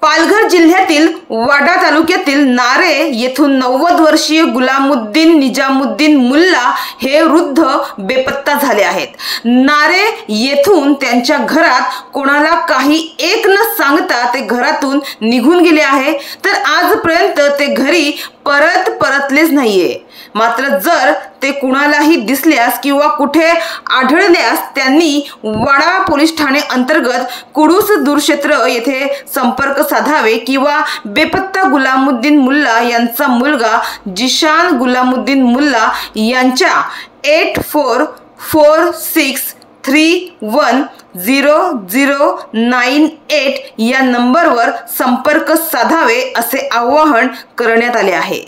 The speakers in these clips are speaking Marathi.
पालघर जिल्ह्यातील वाडा तालुक्यातील नारे येथून 90 वर्षीय गुलामुद्दीन निजामुद्दीन मुल्ला हे वृद्ध बेपत्ता झाले आहेत। नारे येथून त्यांच्या घरात कोणाला काही एक न सांगता ते घरातून निघून गेले आहे, तर आजपर्यंत ते घरी परतलेच नाहीये। मात्र जर ते कुणालाही दिसल्यास किंवा कुठे आढळल्यास त्यांनी वाडा पोलीस ठाणे अंतर्गत कुडूस दूरक्षेत्र येथे संपर्क साधावे किंवा बेपत्ता गुलामुद्दीन मुल्ला यांचा मुलगा जिशान गुलामुद्दीन मुल्ला यांच्या 8446310098 या नंबरवर संपर्क साधावे असे आवाहन करण्यात आले आहे।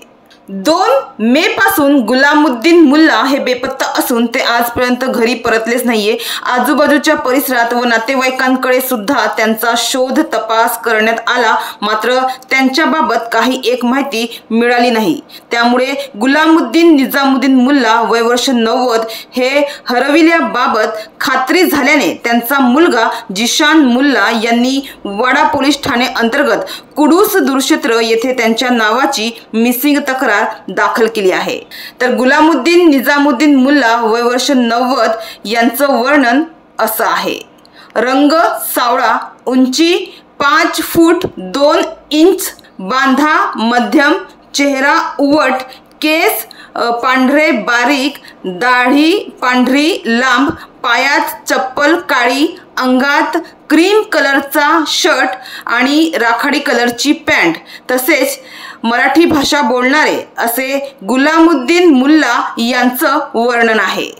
2 मे पासून गुलामुद्दीन मुल्ला हे बेपत्ता असून ते आजपर्यंत घरी परतलेच नाहीये। आजूबाजूच्या परिसरात व नातेवाईकांकडे सुद्धा त्यांचा शोध तपास करण्यात आला, मात्र त्यांच्याबाबत काही एक माहिती मिळाली नाही। त्यामुळे गुलामुद्दीन निजामुद्दीन मुल्ला वय वर्ष 90 हे हरविल्याबाबत खात्री झाल्याने त्यांचा मुलगा जिशान मुल्ला यांनी वाडा पोलीस ठाणे अंतर्गत कुडूस दूरक्षेत्र येथे त्यांच्या नावाची मिसिंग तक्रार दाखल केली आहे। तर गुलामुद्दीन निजामुद्दीन मुल्ला वय वर्ष 90 यांचं वर्णन असं आहे। रंग सावळा, उंची 5 फूट 2 इंच, बांधा मध्यम, चेहरा उवट, केस पांढरे बारीक, दाढी पांढरी लांब, पायात चप्पल काळी, अंगात क्रीम कलरचा शर्ट आणि राखाडी कलरची पॅन्ट, तसेच मराठी भाषा बोलणारे असे गुलामुद्दीन मुल्ला यांचं वर्णन आहे।